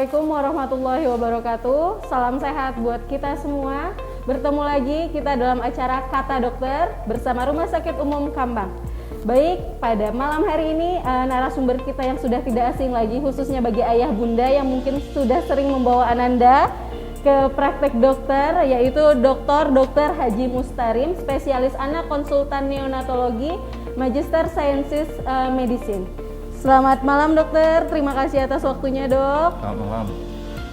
Assalamualaikum warahmatullahi wabarakatuh. Salam sehat buat kita semua. Bertemu lagi kita dalam acara Kata Dokter bersama Rumah Sakit Umum Kambang. Baik, pada malam hari ini narasumber kita yang sudah tidak asing lagi, khususnya bagi ayah bunda yang mungkin sudah sering membawa ananda ke praktek dokter, yaitu Dr. Haji Mustarim, spesialis anak, konsultan neonatologi, Magister Sciences Medicine. Selamat malam dokter, terima kasih atas waktunya dok. Selamat malam.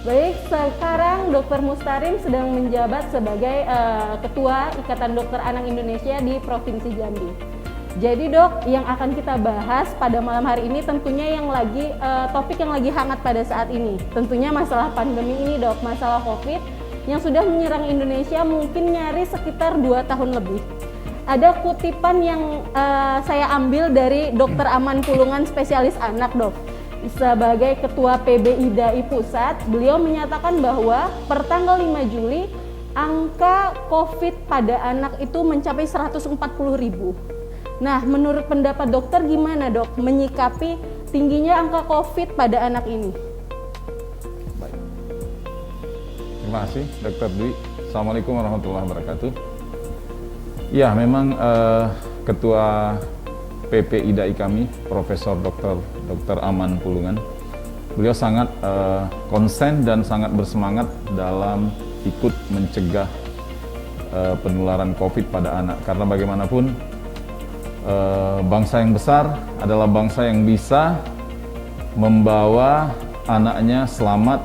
Baik, sekarang Dr. Mustarim sedang menjabat sebagai Ketua Ikatan Dokter Anak Indonesia di Provinsi Jambi. Jadi dok, yang akan kita bahas pada malam hari ini tentunya yang lagi topik yang lagi hangat pada saat ini. Tentunya masalah pandemi ini dok, masalah COVID yang sudah menyerang Indonesia mungkin nyaris sekitar 2 tahun lebih. Ada kutipan yang saya ambil dari Dr. Aman Pulungan, spesialis anak dok. Sebagai Ketua PBIDAI Pusat, beliau menyatakan bahwa per tanggal 5 Juli angka COVID pada anak itu mencapai 140.000. Nah, menurut pendapat dokter gimana dok menyikapi tingginya angka COVID pada anak ini? Baik. Terima kasih Dr. Dwi. Assalamualaikum warahmatullahi wabarakatuh. Ya, memang Ketua PPIDAI kami, Profesor Dr. Aman Pulungan, beliau sangat konsen dan sangat bersemangat dalam ikut mencegah penularan COVID pada anak. Karena bagaimanapun bangsa yang besar adalah bangsa yang bisa membawa anaknya selamat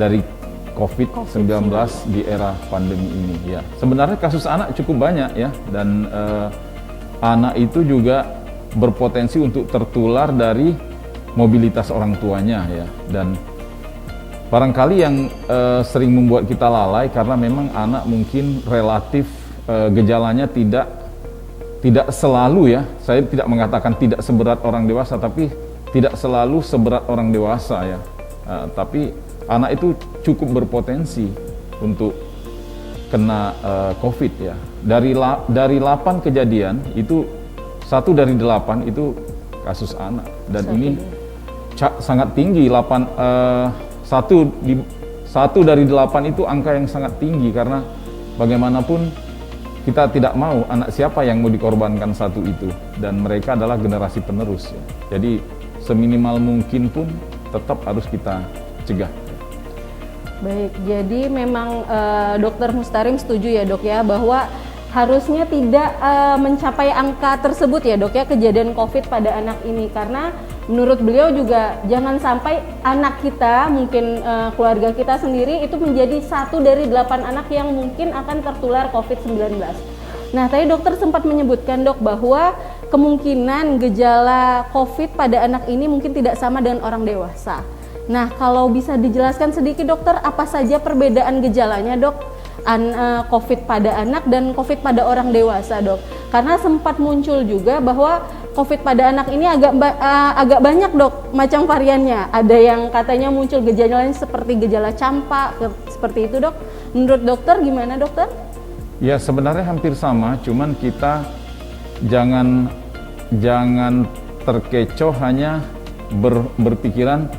dari COVID-19 di era pandemi ini. Ya, sebenarnya kasus anak cukup banyak ya, dan anak itu juga berpotensi untuk tertular dari mobilitas orang tuanya ya. Dan barangkali yang sering membuat kita lalai karena memang anak mungkin relatif gejalanya tidak selalu ya. Saya tidak mengatakan tidak seberat orang dewasa, tapi tidak selalu seberat orang dewasa ya. Tapi anak itu cukup berpotensi untuk kena COVID ya. Dari 8 kejadian itu 1 dari 8 itu kasus anak, dan ini sangat tinggi. 1 dari 8 itu angka yang sangat tinggi, karena bagaimanapun kita tidak mau anak siapa yang mau dikorbankan satu itu, dan mereka adalah generasi penerus ya. Jadi seminimal mungkin pun tetap harus kita cegah. Baik, jadi memang Dr. Mustarim setuju ya dok ya bahwa harusnya tidak mencapai angka tersebut ya dok ya, kejadian COVID pada anak ini, karena menurut beliau juga jangan sampai anak kita, mungkin keluarga kita sendiri itu menjadi 1 dari 8 anak yang mungkin akan tertular COVID-19. Nah, tadi dokter sempat menyebutkan dok bahwa kemungkinan gejala COVID pada anak ini mungkin tidak sama dengan orang dewasa. Nah, kalau bisa dijelaskan sedikit dokter, apa saja perbedaan gejalanya dok, COVID pada anak dan COVID pada orang dewasa dok? Karena sempat muncul juga bahwa COVID pada anak ini agak banyak dok macam variannya. Ada yang katanya muncul gejalanya seperti gejala campak, seperti itu dok. Menurut dokter gimana dokter? Ya, sebenarnya hampir sama, cuman kita jangan terkecoh hanya berpikiran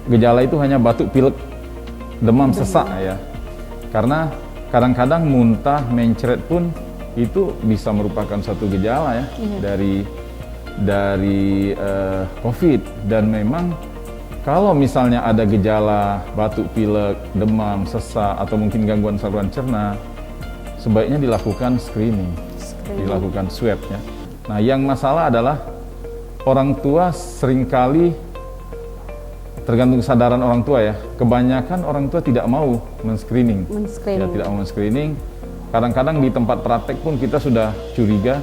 gejala itu hanya batuk, pilek, demam, sesak ya. Karena kadang-kadang muntah, mencret pun itu bisa merupakan satu gejala ya dari COVID. Dan memang kalau misalnya ada gejala batuk, pilek, demam, sesak atau mungkin gangguan saluran cerna, sebaiknya dilakukan screening. Dilakukan swab ya. Nah, yang masalah adalah orang tua seringkali, tergantung kesadaran orang tua ya. Kebanyakan orang tua tidak mau men-screening. Ya, tidak mau men-screening. Kadang-kadang di tempat praktek pun kita sudah curiga,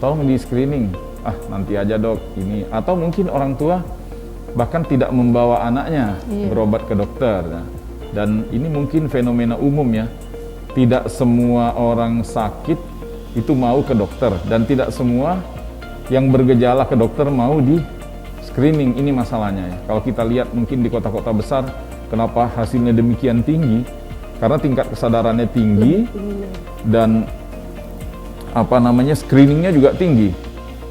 tolong di-screening. Ah, nanti aja dok ini. Atau mungkin orang tua bahkan tidak membawa anaknya berobat ke dokter. Nah, dan ini mungkin fenomena umum ya. Tidak semua orang sakit itu mau ke dokter, dan tidak semua yang bergejala ke dokter mau di screening. Ini masalahnya ya. Kalau kita lihat mungkin di kota-kota besar, kenapa hasilnya demikian tinggi? Karena tingkat kesadarannya tinggi dan screeningnya juga tinggi.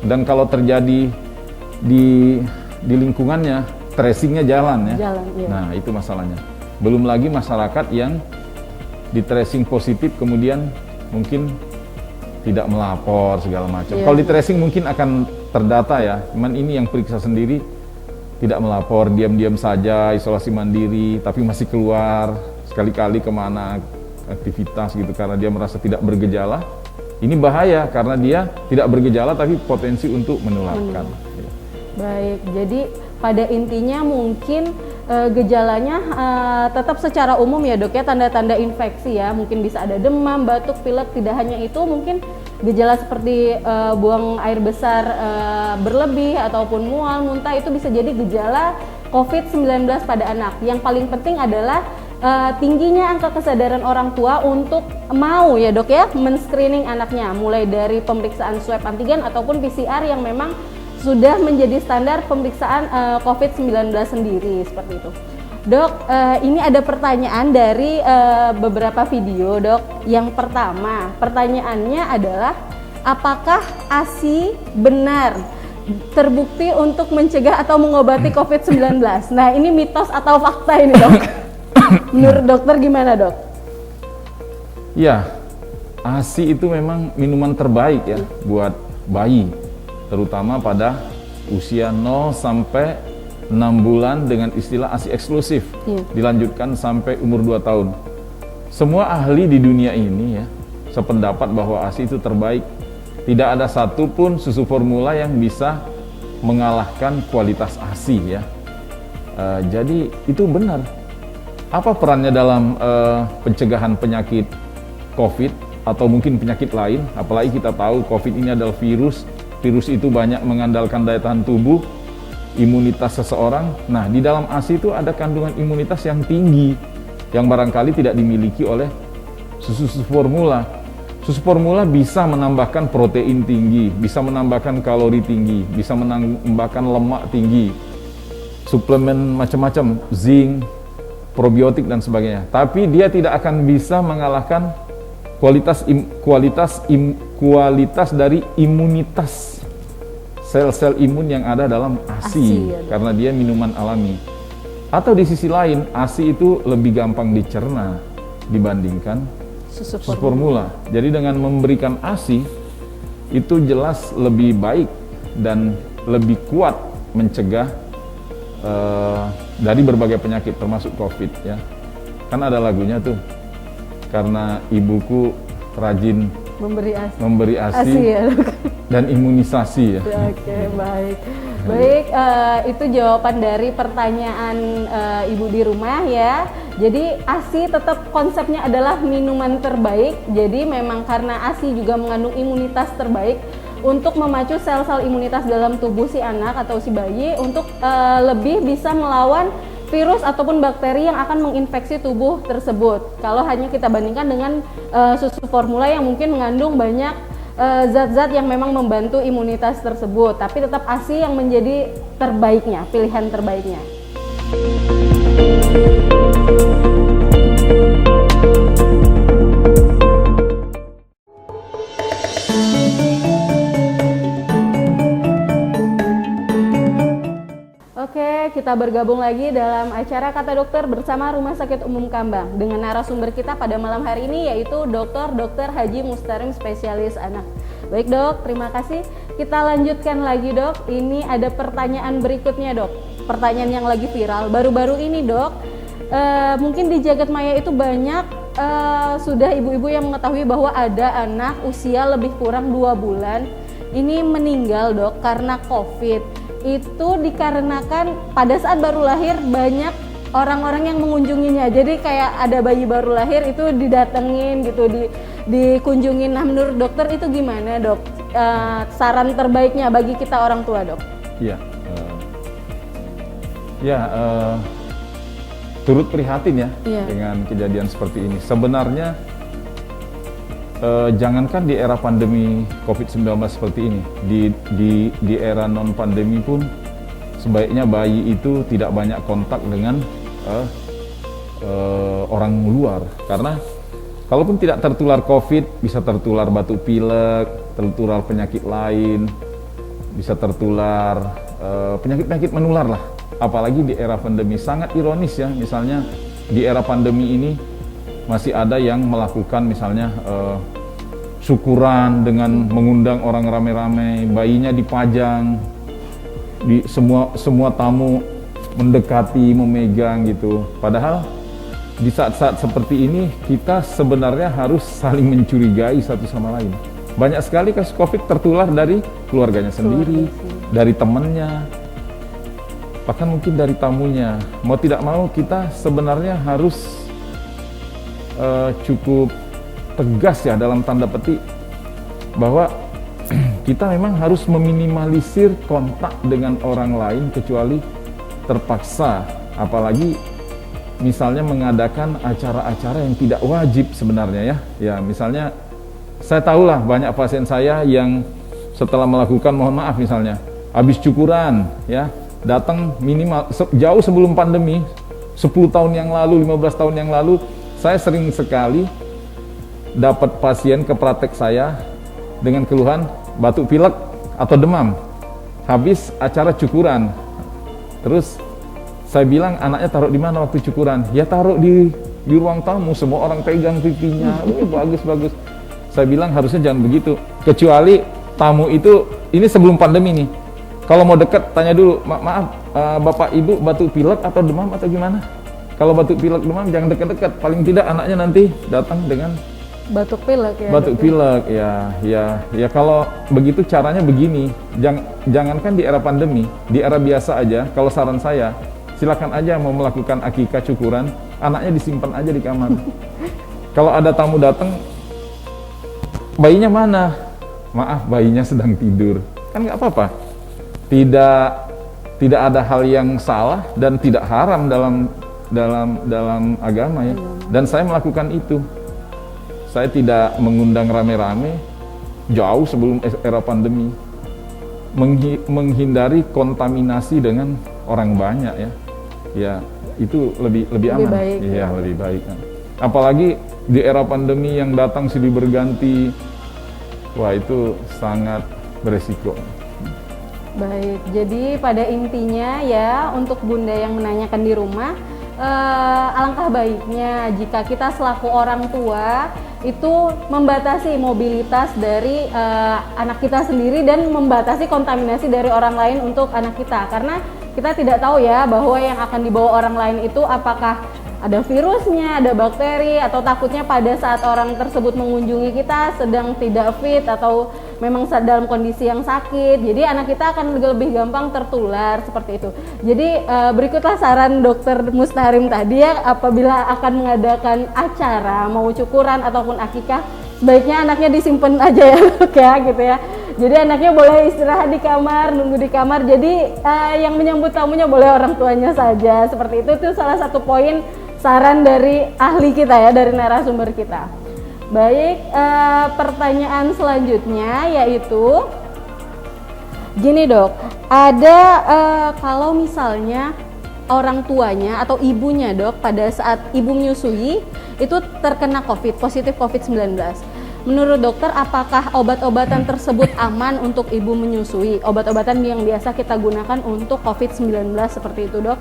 Dan kalau terjadi di lingkungannya tracingnya jalan ya. Jalan, iya. Nah itu masalahnya. Belum lagi masyarakat yang di tracing positif kemudian mungkin tidak melapor segala macam. Iya. Kalau di tracing mungkin akan terdata ya, cuman ini yang periksa sendiri tidak melapor, diam-diam saja, isolasi mandiri, tapi masih keluar sekali-kali kemana aktivitas gitu karena dia merasa tidak bergejala. Ini bahaya karena dia tidak bergejala tapi potensi untuk menularkan. Baik, jadi pada intinya mungkin gejalanya tetap secara umum ya dok ya, tanda-tanda infeksi ya, mungkin bisa ada demam, batuk, pilek, tidak hanya itu mungkin gejala seperti buang air besar berlebih ataupun mual, muntah itu bisa jadi gejala COVID-19 pada anak. Yang paling penting adalah tingginya angka kesadaran orang tua untuk mau ya dok ya men-screening anaknya, mulai dari pemeriksaan swab antigen ataupun PCR yang memang sudah menjadi standar pemeriksaan COVID-19 sendiri seperti itu. Dok, ini ada pertanyaan dari beberapa video dok. Yang pertama, pertanyaannya adalah apakah ASI benar terbukti untuk mencegah atau mengobati COVID-19? Nah ini mitos atau fakta ini dok? Menurut dokter gimana dok? Ya, ASI itu memang minuman terbaik ya buat bayi, terutama pada usia 0 sampai 6 bulan dengan istilah ASI eksklusif, dilanjutkan sampai umur 2 tahun. Semua ahli di dunia ini ya sependapat bahwa ASI itu terbaik. Tidak ada satupun susu formula yang bisa mengalahkan kualitas ASI ya. Jadi itu benar. Apa perannya dalam pencegahan penyakit COVID atau mungkin penyakit lain? Apalagi kita tahu COVID ini adalah virus. Virus itu banyak mengandalkan daya tahan tubuh, imunitas seseorang. Nah, di dalam ASI itu ada kandungan imunitas yang tinggi, yang barangkali tidak dimiliki oleh susu-susu formula. Susu formula bisa menambahkan protein tinggi, bisa menambahkan kalori tinggi, bisa menambahkan lemak tinggi, suplemen macam-macam, zinc, probiotik dan sebagainya. Tapi dia tidak akan bisa mengalahkan kualitas dari imunitas sel-sel imun yang ada dalam ASI ya, karena dia minuman alami. Atau di sisi lain, ASI itu lebih gampang dicerna dibandingkan susu formula. Jadi dengan memberikan ASI itu jelas lebih baik dan lebih kuat mencegah dari berbagai penyakit termasuk COVID ya. Kan ada lagunya tuh, karena ibuku rajin memberi ASI ya, dan imunisasi ya. Oke, baik. Baik, itu jawaban dari pertanyaan ibu di rumah ya. Jadi ASI tetap konsepnya adalah minuman terbaik. Jadi memang karena ASI juga mengandung imunitas terbaik untuk memacu sel-sel imunitas dalam tubuh si anak atau si bayi untuk lebih bisa melawan virus ataupun bakteri yang akan menginfeksi tubuh tersebut. Kalau hanya kita bandingkan dengan susu formula yang mungkin mengandung banyak zat-zat yang memang membantu imunitas tersebut, tapi tetap ASI yang menjadi terbaiknya, pilihan terbaiknya. Oke, kita bergabung lagi dalam acara Kata Dokter bersama Rumah Sakit Umum Kambang dengan narasumber kita pada malam hari ini yaitu Dr. Haji Mustarim, spesialis anak. Baik dok, terima kasih. Kita lanjutkan lagi dok. Ini ada pertanyaan berikutnya dok. Pertanyaan yang lagi viral baru-baru ini dok. Mungkin di jagat maya itu banyak sudah ibu-ibu yang mengetahui bahwa ada anak usia lebih kurang 2 bulan ini meninggal dok karena COVID. Itu dikarenakan pada saat baru lahir banyak orang-orang yang mengunjunginya. Jadi kayak ada bayi baru lahir itu didatengin gitu, dikunjungin. Nah menurut dokter itu gimana dok? Saran terbaiknya bagi kita orang tua dok? Turut prihatin ya dengan kejadian seperti ini. Sebenarnya jangankan di era pandemi COVID-19 seperti ini, di era non-pandemi pun sebaiknya bayi itu tidak banyak kontak dengan orang luar. Karena kalaupun tidak tertular COVID, bisa tertular batuk pilek, tertular penyakit lain, bisa tertular penyakit-penyakit menular lah. Apalagi di era pandemi, sangat ironis ya, misalnya di era pandemi ini masih ada yang melakukan misalnya syukuran dengan mengundang orang rame-rame, bayinya dipajang, di semua tamu mendekati, memegang gitu. Padahal di saat-saat seperti ini kita sebenarnya harus saling mencurigai satu sama lain. Banyak sekali kasus COVID tertular dari keluarganya sendiri, dari temannya, bahkan mungkin dari tamunya. Mau tidak mau kita sebenarnya harus cukup tegas ya dalam tanda petik bahwa kita memang harus meminimalisir kontak dengan orang lain kecuali terpaksa, apalagi misalnya mengadakan acara-acara yang tidak wajib sebenarnya ya. Ya misalnya saya tahulah banyak pasien saya yang setelah melakukan, mohon maaf misalnya, habis cukuran ya, datang minimal jauh sebelum pandemi, 10 tahun yang lalu, 15 tahun yang lalu, saya sering sekali dapat pasien ke praktek saya dengan keluhan batuk pilek atau demam habis acara cukuran. Terus saya bilang, anaknya taruh di mana waktu cukuran? Ya taruh di ruang tamu, semua orang pegang pipinya, bagus. Saya bilang harusnya jangan begitu, kecuali tamu itu, ini sebelum pandemi nih, kalau mau deket tanya dulu, maaf bapak ibu batuk pilek atau demam atau gimana? Kalau batuk pilek demam jangan dekat-dekat, paling tidak anaknya nanti datang dengan batuk pilek ya. Batuk pilek ya kalau begitu caranya begini, jangankan di era pandemi, di era biasa aja, kalau saran saya silakan aja mau melakukan akikah cukuran, anaknya disimpan aja di kamar. Kalau ada tamu datang, bayinya mana? Maaf, bayinya sedang tidur, kan nggak apa-apa. Tidak ada hal yang salah dan tidak haram dalam agama ya. Dan saya melakukan itu. Saya tidak mengundang rame-rame jauh sebelum era pandemi, menghindari kontaminasi dengan orang banyak ya. Ya itu lebih aman. Baik, ya lebih baik. Apalagi di era pandemi yang datang silih berganti, wah itu sangat beresiko. Baik, jadi pada intinya ya untuk Bunda yang menanyakan di rumah, alangkah baiknya jika kita selaku orang tua itu membatasi mobilitas dari anak kita sendiri dan membatasi kontaminasi dari orang lain untuk anak kita, karena kita tidak tahu ya bahwa yang akan dibawa orang lain itu apakah ada virusnya, ada bakteri, atau takutnya pada saat orang tersebut mengunjungi kita sedang tidak fit atau memang dalam kondisi yang sakit, jadi anak kita akan lebih gampang tertular seperti itu. Jadi berikutlah saran Dokter Mustarim tadi ya, apabila akan mengadakan acara mau cukuran ataupun akikah, sebaiknya anaknya disimpan aja ya Dok ya gitu ya. Jadi anaknya boleh istirahat di kamar, nunggu di kamar, jadi yang menyambut tamunya boleh orang tuanya saja, seperti itu. Itu salah satu poin saran dari ahli kita ya, dari narasumber kita. Baik, pertanyaan selanjutnya yaitu gini Dok, ada kalau misalnya orang tuanya atau ibunya Dok pada saat ibu menyusui itu terkena COVID, positif COVID-19. Menurut dokter, apakah obat-obatan tersebut aman untuk ibu menyusui? Obat-obatan yang biasa kita gunakan untuk COVID-19 seperti itu Dok.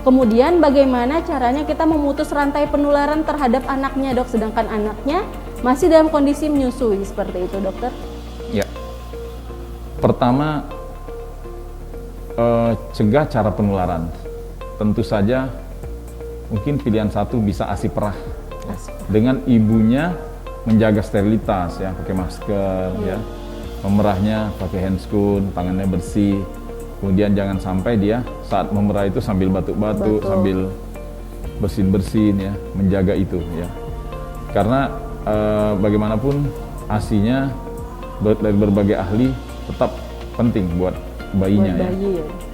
Kemudian bagaimana caranya kita memutus rantai penularan terhadap anaknya Dok, sedangkan anaknya masih dalam kondisi menyusui seperti itu Dokter? Ya, pertama cegah cara penularan. Tentu saja mungkin pilihan satu bisa ASI perah. Dengan ibunya menjaga sterilitas ya, pakai masker ya, memerahnya pakai handscoon, tangannya bersih. Kemudian jangan sampai dia saat memerah itu sambil batuk-batuk, sambil bersin-bersin ya, menjaga itu ya. Karena bagaimanapun ASI-nya dari berbagai ahli tetap penting buat bayinya ya.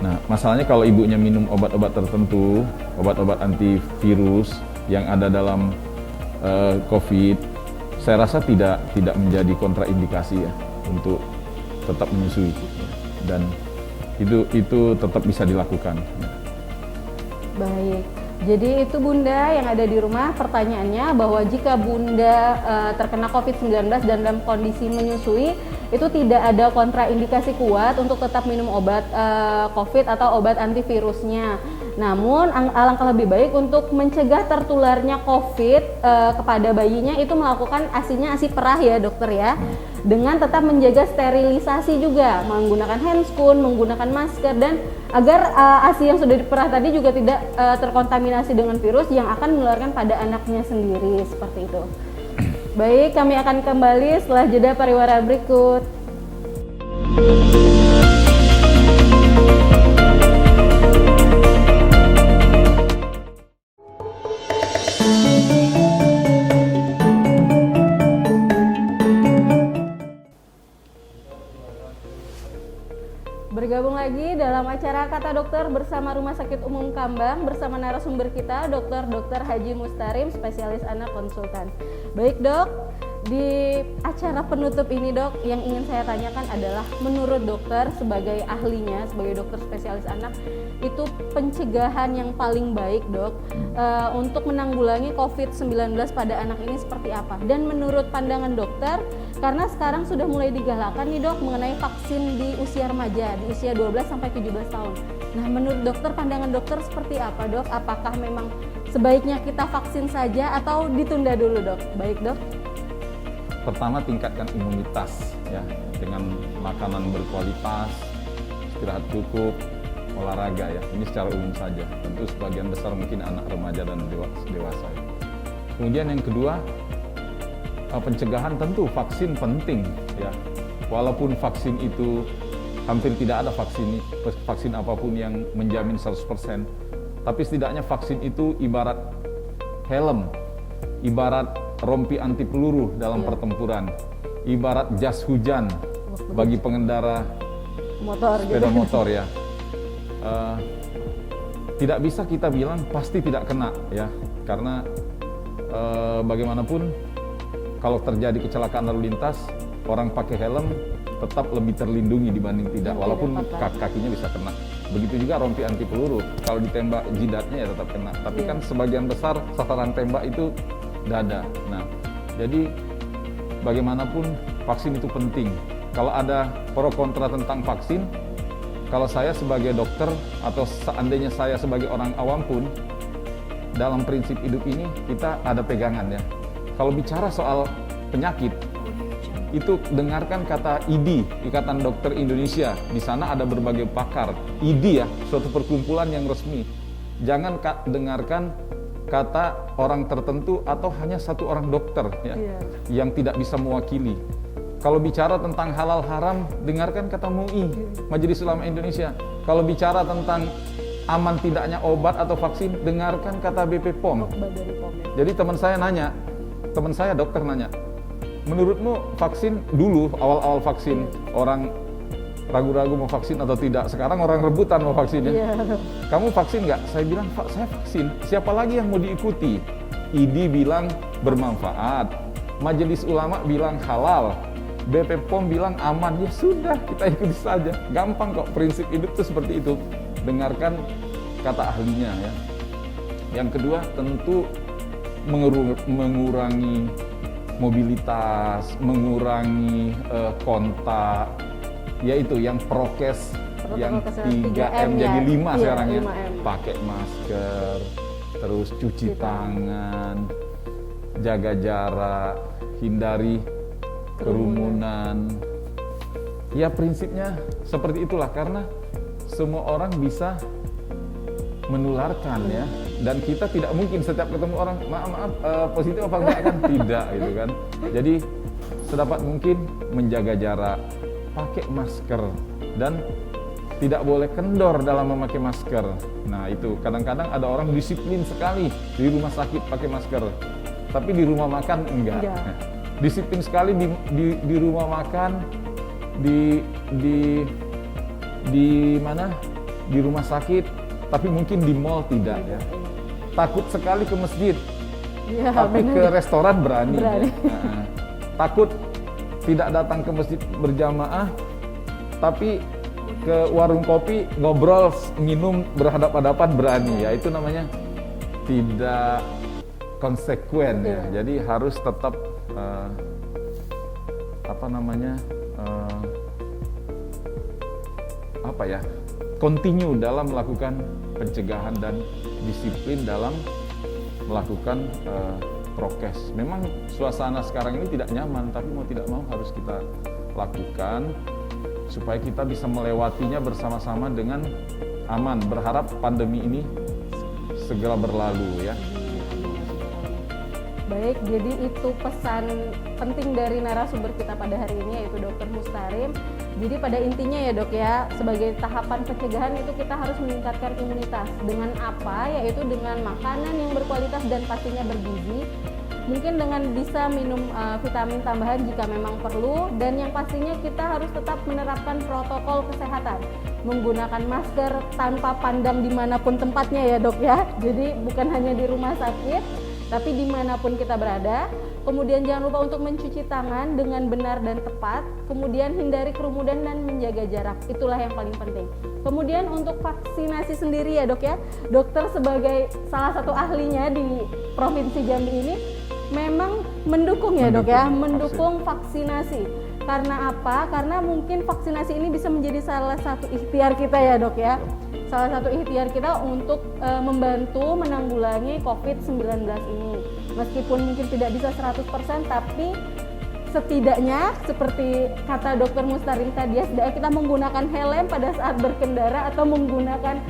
Nah, masalahnya kalau ibunya minum obat-obat tertentu, obat-obat antivirus yang ada dalam COVID, saya rasa tidak menjadi kontraindikasi ya untuk tetap menyusui dan itu tetap bisa dilakukan. Baik, jadi itu Bunda yang ada di rumah, pertanyaannya bahwa jika Bunda terkena COVID-19 dan dalam kondisi menyusui, itu tidak ada kontraindikasi kuat untuk tetap minum obat COVID atau obat antivirusnya. Namun alangkah lebih baik untuk mencegah tertularnya COVID kepada bayinya itu melakukan ASI-nya ASI perah ya dokter ya, dengan tetap menjaga sterilisasi juga, menggunakan handscoon, menggunakan masker, dan agar ASI yang sudah diperah tadi juga tidak terkontaminasi dengan virus yang akan menularkan pada anaknya sendiri, seperti itu. Baik, kami akan kembali setelah jeda pariwara berikut. Bergabung lagi dalam acara Kata Dokter bersama Rumah Sakit Umum Kambang bersama narasumber kita Dr. Haji Mustarim, spesialis anak konsultan. Baik dok, di acara penutup ini dok, yang ingin saya tanyakan adalah menurut dokter sebagai ahlinya, sebagai dokter spesialis anak, itu pencegahan yang paling baik dok untuk menanggulangi COVID-19 pada anak ini seperti apa? Dan menurut pandangan dokter, karena sekarang sudah mulai digalakkan nih dok mengenai vaksin di usia remaja, di usia 12-17 tahun. Nah menurut dokter, pandangan dokter seperti apa dok? Apakah memang sebaiknya kita vaksin saja atau ditunda dulu dok? Baik dok. Pertama, tingkatkan imunitas ya dengan makanan berkualitas, istirahat cukup, olahraga ya. Ini secara umum saja. Tentu sebagian besar mungkin anak remaja dan dewasa ya. Kemudian yang kedua, pencegahan, tentu vaksin penting ya. Walaupun vaksin itu hampir tidak ada vaksin apapun yang menjamin 100%, tapi setidaknya vaksin itu ibarat helm, ibarat rompi anti peluru dalam pertempuran, ibarat jas hujan bagi pengendara sepeda motor ya. Tidak bisa kita bilang pasti tidak kena ya, karena bagaimanapun kalau terjadi kecelakaan lalu lintas, orang pakai helm tetap lebih terlindungi dibanding tidak, walaupun kakinya bisa kena. Begitu juga rompi anti peluru, kalau ditembak jidatnya ya tetap kena. Tapi kan sebagian besar sasaran tembak itu dada. Nah, jadi bagaimanapun vaksin itu penting. Kalau ada pro kontra tentang vaksin, kalau saya sebagai dokter atau seandainya saya sebagai orang awam pun, dalam prinsip hidup ini kita ada pegangan ya. Kalau bicara soal penyakit, itu dengarkan kata IDI, Ikatan Dokter Indonesia. Di sana ada berbagai pakar. IDI ya, suatu perkumpulan yang resmi. Jangan dengarkan kata orang tertentu atau hanya satu orang dokter ya, yang tidak bisa mewakili. Kalau bicara tentang halal haram, dengarkan kata MUI, Majelis Ulama Indonesia. Kalau bicara tentang aman tidaknya obat atau vaksin, dengarkan kata BP POM. Jadi teman saya dokter nanya, menurutmu vaksin dulu, awal-awal vaksin, orang ragu-ragu mau vaksin atau tidak. Sekarang orang rebutan mau vaksin ya. Kamu vaksin nggak? Saya bilang, saya vaksin. Siapa lagi yang mau diikuti? IDI bilang bermanfaat, Majelis Ulama bilang halal, BP POM bilang aman. Ya sudah, kita ikuti saja. Gampang kok, prinsip hidup itu seperti itu. Dengarkan kata ahlinya ya. Yang kedua, tentu mengurangi mobilitas, mengurangi kontak, yaitu yang prokes yang 3M jadi 5 sekarang ya. Pakai masker, terus cuci tangan, jaga jarak, hindari kerumunan. Ya prinsipnya seperti itulah, karena semua orang bisa menularkan ya, dan kita tidak mungkin setiap ketemu orang maaf positif apa enggak kan, tidak gitu kan. Jadi sedapat mungkin menjaga jarak, pakai masker, dan tidak boleh kendor dalam memakai masker. Nah itu kadang-kadang ada orang disiplin sekali di rumah sakit pakai masker, tapi di rumah makan enggak. Disiplin sekali di rumah makan, di mana, di rumah sakit, tapi mungkin di mall tidak ya. Takut sekali ke masjid, tapi ke restoran berani. Ya. Nah, takut tidak datang ke masjid berjamaah, tapi ke warung kopi ngobrol, minum berhadap-hadapan berani. Ya itu namanya tidak konsekuen ya. Jadi harus tetap continue dalam melakukan pencegahan dan disiplin dalam melakukan prokes. Memang suasana sekarang ini tidak nyaman, tapi mau tidak mau harus kita lakukan supaya kita bisa melewatinya bersama-sama dengan aman. Berharap pandemi ini segera berlalu ya. Baik, jadi itu pesan penting dari narasumber kita pada hari ini, yaitu Dr. Mustarim. Jadi pada intinya ya dok ya, sebagai tahapan pencegahan itu kita harus meningkatkan imunitas. Dengan apa? Yaitu dengan makanan yang berkualitas dan pastinya bergizi. Mungkin dengan bisa minum vitamin tambahan jika memang perlu. Dan yang pastinya kita harus tetap menerapkan protokol kesehatan. Menggunakan masker tanpa pandang dimanapun tempatnya ya dok ya. Jadi bukan hanya di rumah sakit, tapi dimanapun kita berada. Kemudian jangan lupa untuk mencuci tangan dengan benar dan tepat. Kemudian hindari kerumunan dan menjaga jarak. Itulah yang paling penting. Kemudian untuk vaksinasi sendiri ya dok ya, dokter sebagai salah satu ahlinya di Provinsi Jambi ini memang mendukung ya dok ya, mendukung vaksinasi. Karena apa? Karena mungkin vaksinasi ini bisa menjadi salah satu ikhtiar kita ya dok ya. Salah satu ikhtiar kita untuk membantu menanggulangi COVID-19 ini. Meskipun mungkin tidak bisa 100%, tapi setidaknya seperti kata Dr. Mustarim tadi ya, setidaknya kita menggunakan helm pada saat berkendara atau menggunakan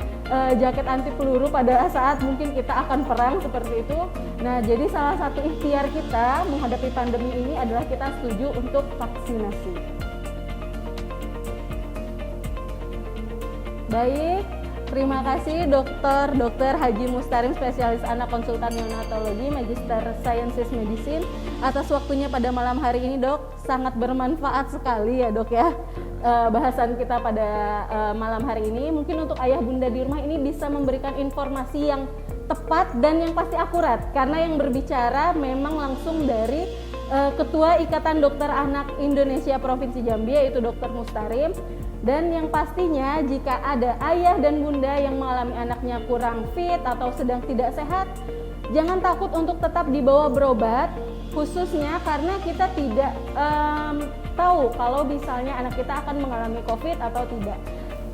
jaket anti peluru pada saat mungkin kita akan perang seperti itu. Nah, jadi salah satu ikhtiar kita menghadapi pandemi ini adalah kita setuju untuk vaksinasi. Baik. Terima kasih Dr. Haji Mustarim, spesialis anak konsultan neonatologi, Magister Sciences Medicine, atas waktunya pada malam hari ini dok. Sangat bermanfaat sekali ya dok ya bahasan kita pada malam hari ini. Mungkin untuk ayah bunda di rumah ini bisa memberikan informasi yang tepat dan yang pasti akurat, karena yang berbicara memang langsung dari Ketua Ikatan Dokter Anak Indonesia Provinsi Jambi, yaitu Dr. Mustarim. Dan yang pastinya jika ada ayah dan bunda yang mengalami anaknya kurang fit atau sedang tidak sehat, jangan takut untuk tetap dibawa berobat, khususnya karena kita tidak tahu kalau misalnya anak kita akan mengalami COVID atau tidak.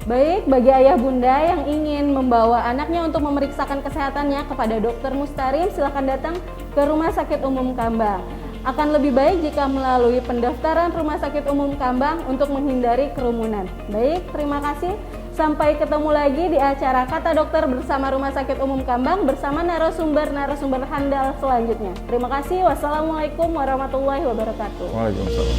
Baik, bagi ayah bunda yang ingin membawa anaknya untuk memeriksakan kesehatannya kepada Dr. Mustarim, silakan datang ke Rumah Sakit Umum Kambang. Akan lebih baik jika melalui pendaftaran Rumah Sakit Umum Kambang untuk menghindari kerumunan. Baik, terima kasih. Sampai ketemu lagi di acara Kata Dokter bersama Rumah Sakit Umum Kambang bersama narasumber handal selanjutnya. Terima kasih. Wassalamualaikum warahmatullahi wabarakatuh. Waalaikumsalam.